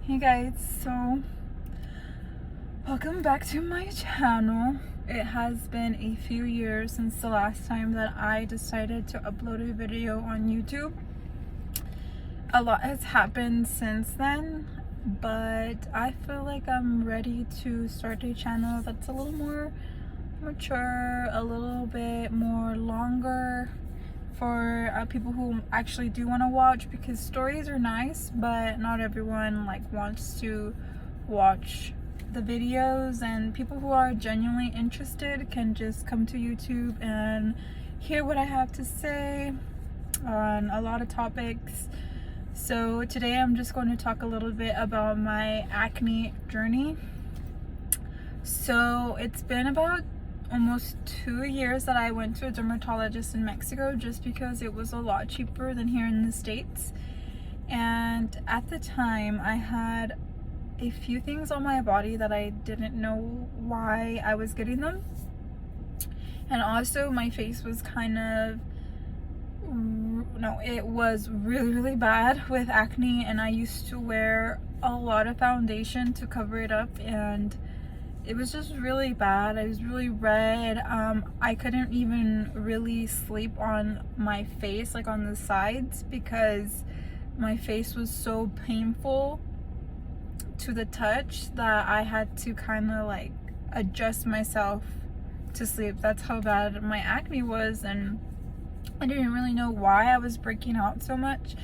Hey guys, so welcome back to my channel. It has been a few years since the last time that I decided to upload a video on YouTube. A lot has happened since then, but I feel like I'm ready to start a channel that's a little more mature, a little bit more longer for people who actually do want to watch, because stories are nice, but not everyone wants to watch the videos, and people who are genuinely interested can just come to YouTube and hear what I have to say on a lot of topics. So today I'm just going to talk a little bit about my acne journey. So it's been about almost 2 years that I went to a dermatologist in Mexico, just because it was a lot cheaper than here in the States. And at the time I had a few things on my body that I didn't know why I was getting them. And also my face was it was really bad with acne, and I used to wear a lot of foundation to cover it up, and it was just really bad. I was really red. I couldn't even really sleep on my face, like on the sides, because my face was so painful to the touch that I had to kind of like adjust myself to sleep. That's how bad my acne was, and I didn't really know why I was breaking out so much.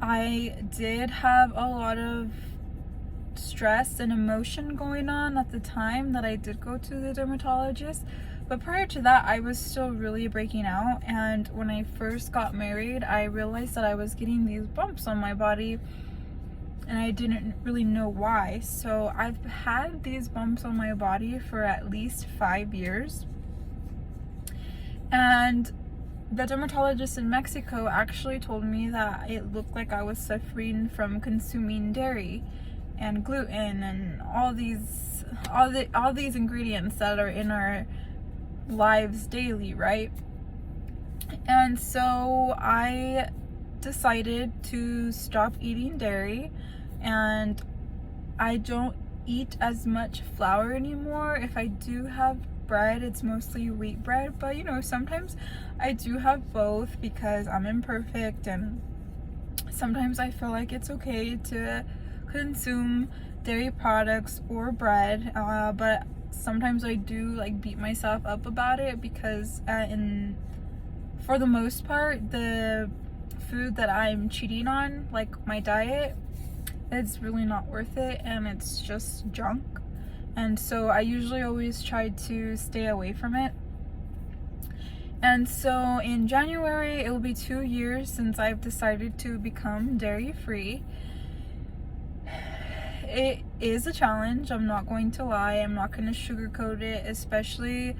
I did have a lot of stress and emotion going on at the time that I did go to the dermatologist, but prior to that I was still really breaking out. And when I first got married, I realized that I was getting these bumps on my body, and I didn't really know why. So I've had these bumps on my body for at least 5 years, and the dermatologist in Mexico actually told me that it looked like I was suffering from consuming dairy and gluten and all these ingredients that are in our lives daily, right? And so I decided to stop eating dairy, and I don't eat as much flour anymore. If I do have bread, it's mostly wheat bread, but sometimes I do have both because I'm imperfect, and sometimes I feel like it's okay to consume dairy products or bread, but sometimes I do beat myself up about it, because for the most part, the food that I'm cheating on, like my diet, it's really not worth it, and it's just junk. And so I usually always try to stay away from it. And so in January, it will be 2 years since I've decided to become dairy free. It is a challenge, I'm not going to lie. I'm not going to sugarcoat it, especially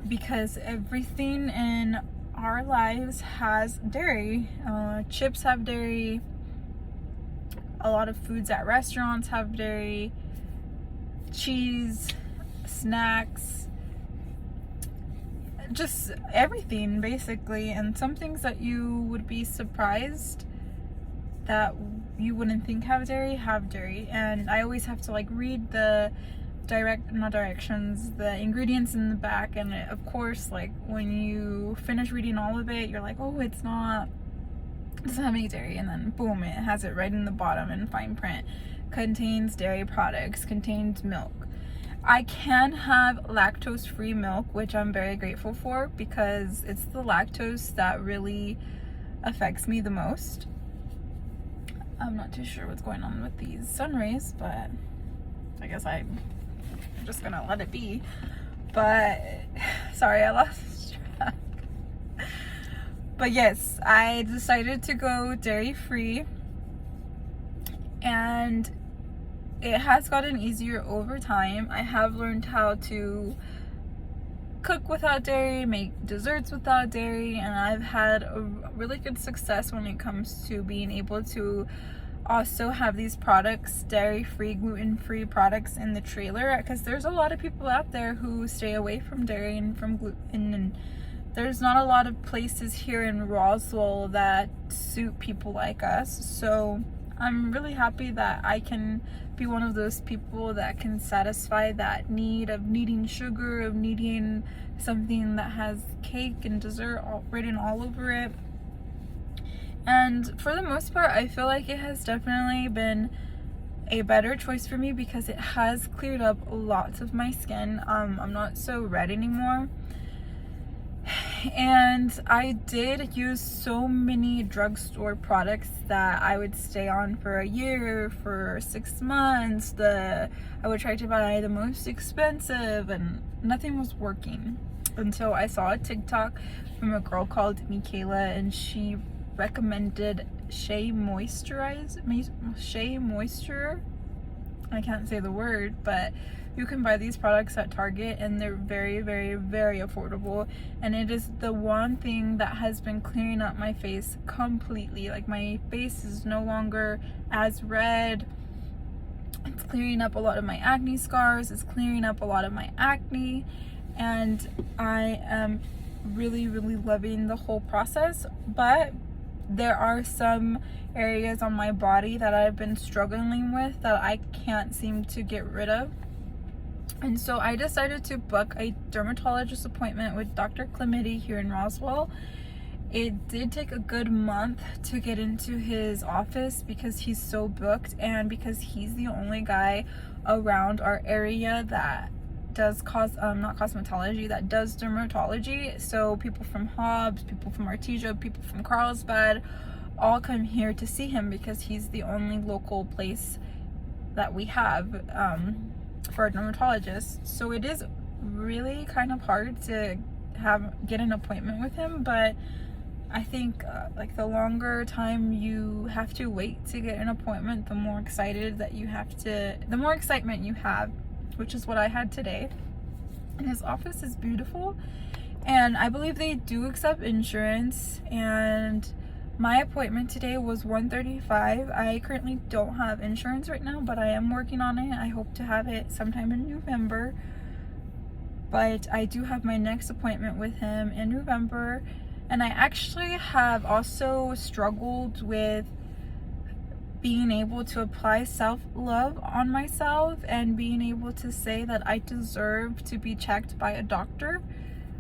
because everything in our lives has dairy. Chips have dairy. A lot of foods at restaurants have dairy. Cheese, snacks, just everything basically. And some things that you would be surprised that you wouldn't think have dairy. And I always have to read the the ingredients in the back, and of course when you finish reading all of it, you're like, oh, it doesn't have any dairy, and then boom, it has it right in the bottom in fine print: contains dairy products, contains milk. I can have lactose-free milk, which I'm very grateful for, because it's the lactose that really affects me the most. I'm not too sure what's going on with these sun rays, but I guess I'm just gonna let it be. But sorry, I lost track. But yes, I decided to go dairy-free, and it has gotten easier over time. I have learned how to cook without dairy, make desserts without dairy, and I've had a really good success when it comes to being able to also have these products, dairy-free, gluten-free products, in the trailer, because there's a lot of people out there who stay away from dairy and from gluten, and there's not a lot of places here in Roswell that suit people like us. So I'm really happy that I can be one of those people that can satisfy that need of needing sugar, of needing something that has cake and dessert written all over it. And for the most part, I feel like it has definitely been a better choice for me because it has cleared up lots of my skin. I'm not so red anymore. And I did use so many drugstore products that I would stay on for a year, for 6 months. I would try to buy the most expensive, and nothing was working until I saw a TikTok from a girl called Michaela, and she recommended Shea Moisture. I can't say the word, but you can buy these products at Target and they're very, very, very affordable. And it is the one thing that has been clearing up my face completely. Like, my face is no longer as red. It's clearing up a lot of my acne scars. It's clearing up a lot of my acne. And I am really, really loving the whole process. But there are some areas on my body that I've been struggling with that I can't seem to get rid of. And so I decided to book a dermatologist appointment with Dr. Clemity here in Roswell. It did take a good month to get into his office because he's so booked, and because he's the only guy around our area that does not cosmetology, that does dermatology. So people from Hobbs, people from Artesia, people from Carlsbad all come here to see him because he's the only local place that we have for a dermatologist. So it is really kind of hard to get an appointment with him, but I think like the longer time you have to wait to get an appointment, the more excitement you have, which is what I had today. And his office is beautiful, and I believe they do accept insurance. And my appointment today was $135. I currently don't have insurance right now, but I am working on it. I hope to have it sometime in November. But I do have my next appointment with him in November. And I actually have also struggled with being able to apply self-love on myself and being able to say that I deserve to be checked by a doctor.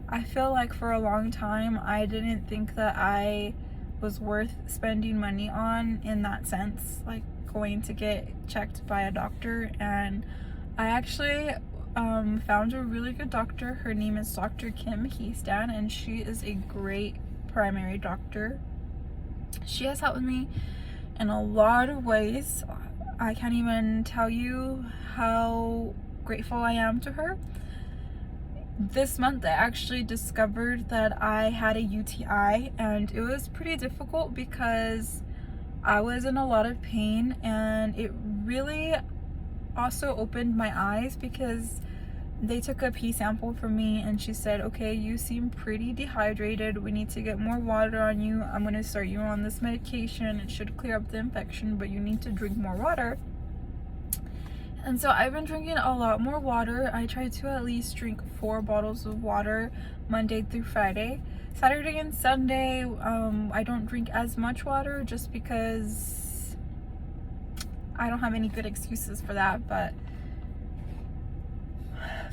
I feel like for a long time I didn't think that I was worth spending money on in that sense, like going to get checked by a doctor. And I actually found a really good doctor. Her name is Dr. Kim Heastan, and she is a great primary doctor. She has helped me in a lot of ways. I can't even tell you how grateful I am to her. This month I actually discovered that I had a UTI, and it was pretty difficult because I was in a lot of pain, and it really also opened my eyes because they took a pee sample from me and she said, okay, you seem pretty dehydrated. We need to get more water on you. I'm going to start you on this medication. It should clear up the infection, but you need to drink more water. And so I've been drinking a lot more water. I try to at least drink 4 bottles of water Monday through Friday. Saturday and Sunday, I don't drink as much water just because I don't have any good excuses for that. But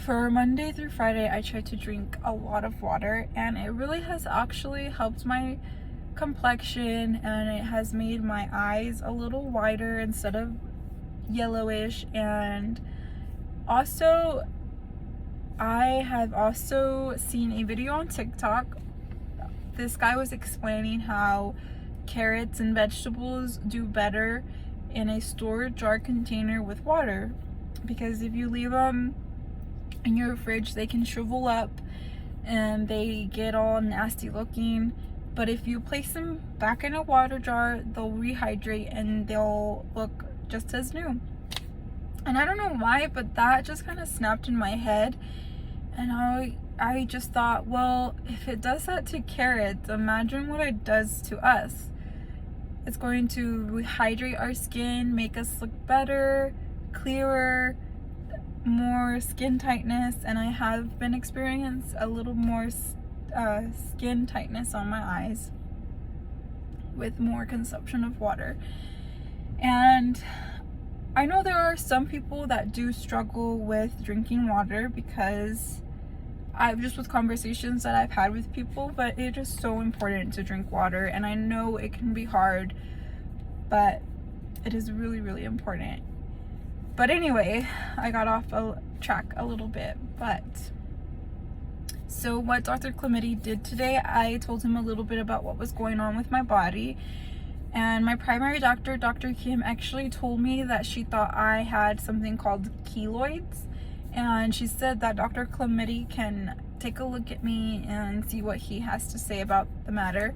for Monday through Friday, I try to drink a lot of water, and it really has actually helped my complexion, and it has made my eyes a little wider instead of yellowish. And also, I have also seen a video on TikTok. This guy was explaining how carrots and vegetables do better in a storage jar container with water, because if you leave them in your fridge, they can shrivel up and they get all nasty looking. But if you place them back in a water jar, they'll rehydrate and they'll look just as new. And I don't know why, but that just kind of snapped in my head. And I just thought, well, if it does that to carrots, imagine what it does to us. It's going to rehydrate our skin, make us look better, clearer, more skin tightness. And I have been experiencing a little more skin tightness on my eyes with more consumption of water. And I know there are some people that do struggle with drinking water because I've just with conversations that I've had with people, but it is so important to drink water. And I know it can be hard, but it is really, really important. But anyway, I got off track a little bit. But so what Dr. Clementi did today, I told him a little bit about what was going on with my body. And my primary doctor, Dr. Kim, actually told me that she thought I had something called keloids. And she said that Dr. Clementi can take a look at me and see what he has to say about the matter.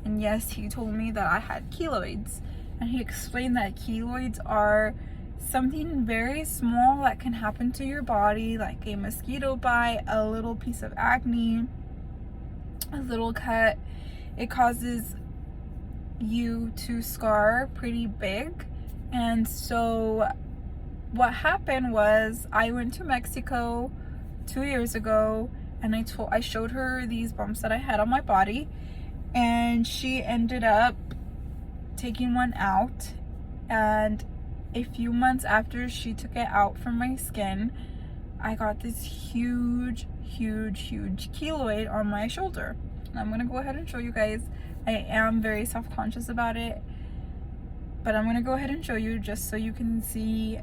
And yes, he told me that I had keloids. And he explained that keloids are something very small that can happen to your body, like a mosquito bite, a little piece of acne, a little cut. It causes you to scar pretty big. And so what happened was I went to Mexico 2 years ago, and I showed her these bumps that I had on my body, and she ended up taking one out. And a few months after she took it out from my skin, I got this huge keloid on my shoulder. And I'm gonna go ahead and show you guys. I am very self-conscious about it, but I'm gonna go ahead and show you just so you can see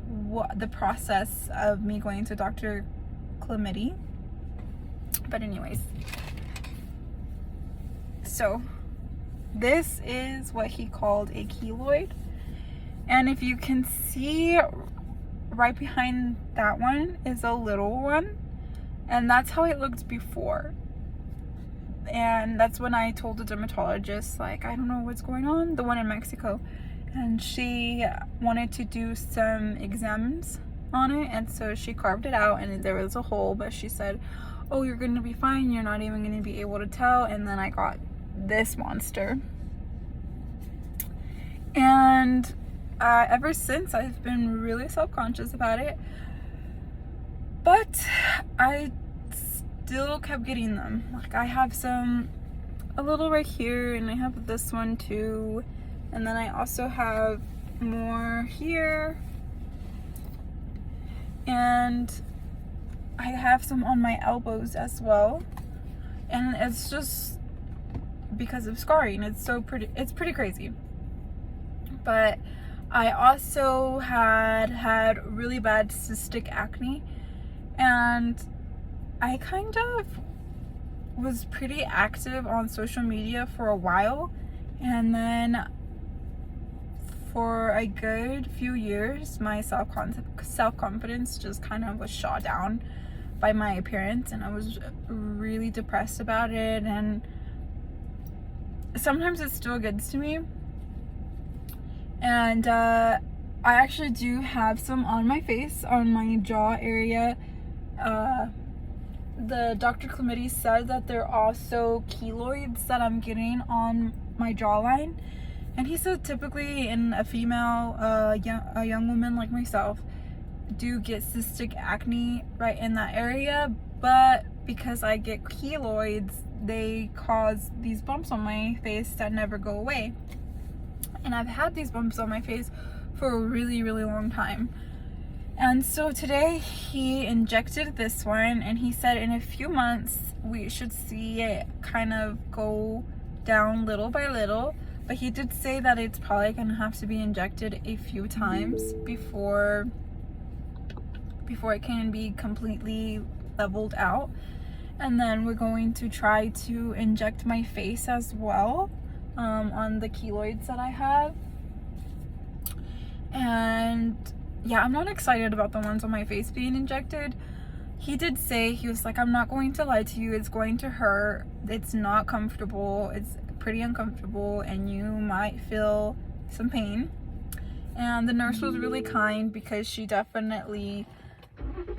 what the process of me going to Dr. Clementi. But anyways, so this is what he called a keloid. And if you can see, right behind that one is a little one. And that's how it looked before. And that's when I told the dermatologist, like, I don't know what's going on, the one in Mexico. And she wanted to do some exams on it. And so she carved it out and there was a hole. But she said, oh, you're going to be fine. You're not even going to be able to tell. And then I got this monster. And ever since, I've been really self-conscious about it, but I still kept getting them. Like, I have a little right here, and I have this one too, and then I also have more here, and I have some on my elbows as well. And it's just because of scarring. It's pretty crazy. But I also had really bad cystic acne, and I kind of was pretty active on social media for a while, and then for a good few years my self-confidence just kind of was shot down by my appearance, and I was really depressed about it, and sometimes it still gets to me. And I actually do have some on my face, on my jaw area. The Dr. Clementi said that there are also keloids that I'm getting on my jawline. And he said typically in a female, a young woman like myself, do get cystic acne right in that area. But because I get keloids, they cause these bumps on my face that never go away. And I've had these bumps on my face for a really long time. And so today he injected this one, and he said in a few months we should see it kind of go down little by little. But he did say that it's probably gonna have to be injected a few times before it can be completely leveled out. And then we're going to try to inject my face as well, on the keloids that I have. And yeah, I'm not excited about the ones on my face being injected. He did say, he was like, I'm not going to lie to you, it's going to hurt, it's not comfortable, it's pretty uncomfortable, and you might feel some pain. And the nurse was really kind because she definitely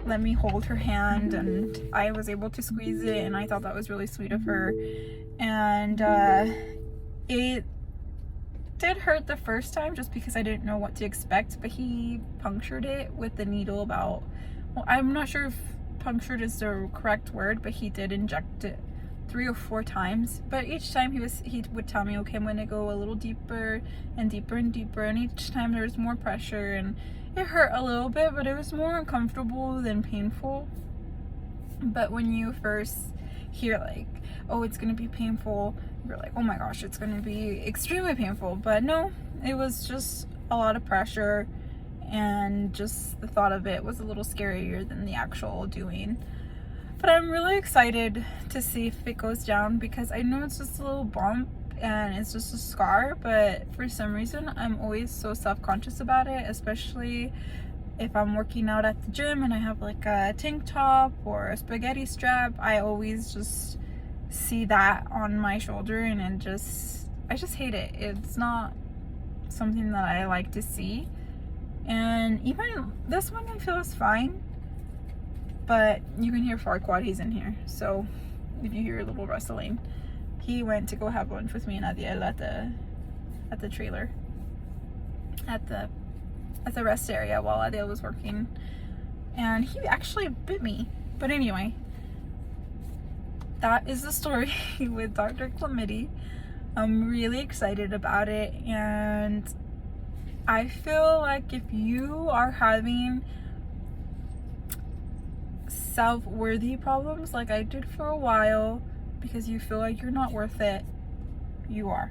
let me hold her hand, and I was able to squeeze it, and I thought that was really sweet of her. And it did hurt the first time just because I didn't know what to expect, but he punctured it with the needle about, well, I'm not sure if punctured is the correct word, but he did inject it 3 or 4 times, but each time he would tell me, okay, I'm gonna go a little deeper and deeper and deeper, and each time there was more pressure, and it hurt a little bit, but it was more uncomfortable than painful. But when you first hear like, oh, it's gonna be painful, you're like, oh my gosh, it's gonna be extremely painful. But no, it was just a lot of pressure, and just the thought of it was a little scarier than the actual doing. But I'm really excited to see if it goes down, because I know it's just a little bump and it's just a scar, but for some reason I'm always so self-conscious about it, especially if I'm working out at the gym and I have like a tank top or a spaghetti strap. I always just see that on my shoulder, and I just hate it. It's not something that I like to see. And even this one I feel is fine, but you can hear Farquaad, he's in here. So if you hear a little rustling, he went to go have lunch with me and Adiel at the trailer, at the rest area while Adiel was working, and he actually bit me. But anyway, that is the story with Dr. Chlamydia. I'm really excited about it, and I feel like if you are having self-worthy problems like I did for a while, because you feel like you're not worth it, you are,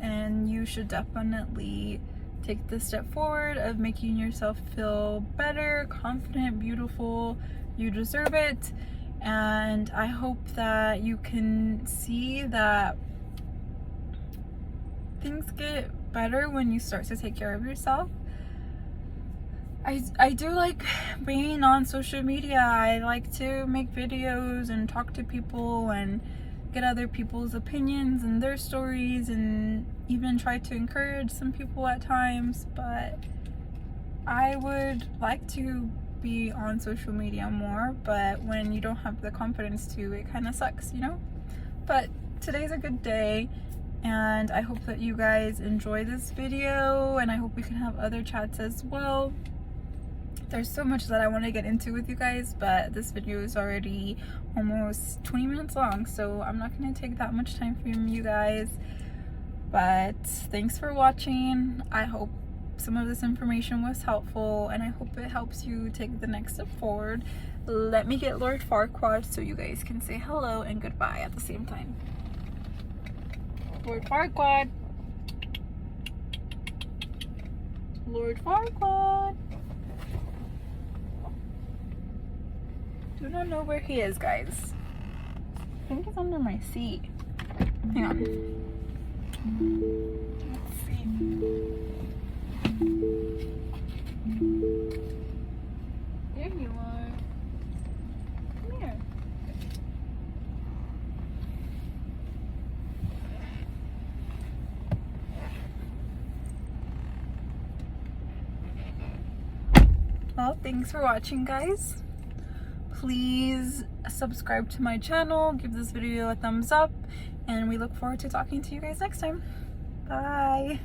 and you should definitely take the step forward of making yourself feel better, confident, beautiful. You deserve it. And I hope that you can see that things get better when you start to take care of yourself. I do like being on social media. I like to make videos and talk to people and get other people's opinions and their stories, and even try to encourage some people at times. But I would like to be on social media more, but when you don't have the confidence to, it kind of sucks, you know? But today's a good day, and I hope that you guys enjoy this video, and I hope we can have other chats as well. There's so much that I want to get into with you guys, but this video is already almost 20 minutes long, so I'm not going to take that much time from you guys. But thanks for watching. I hope some of this information was helpful, and I hope it helps you take the next step forward. Let me get Lord Farquaad so you guys can say hello and goodbye at the same time. Lord Farquaad. Lord Farquaad. Do not know where he is, guys. I think he's under my seat. Hang on. Let's see. There you are. Come here. Well, thanks for watching, guys. Please subscribe to my channel, give this video a thumbs up, and we look forward to talking to you guys next time. Bye.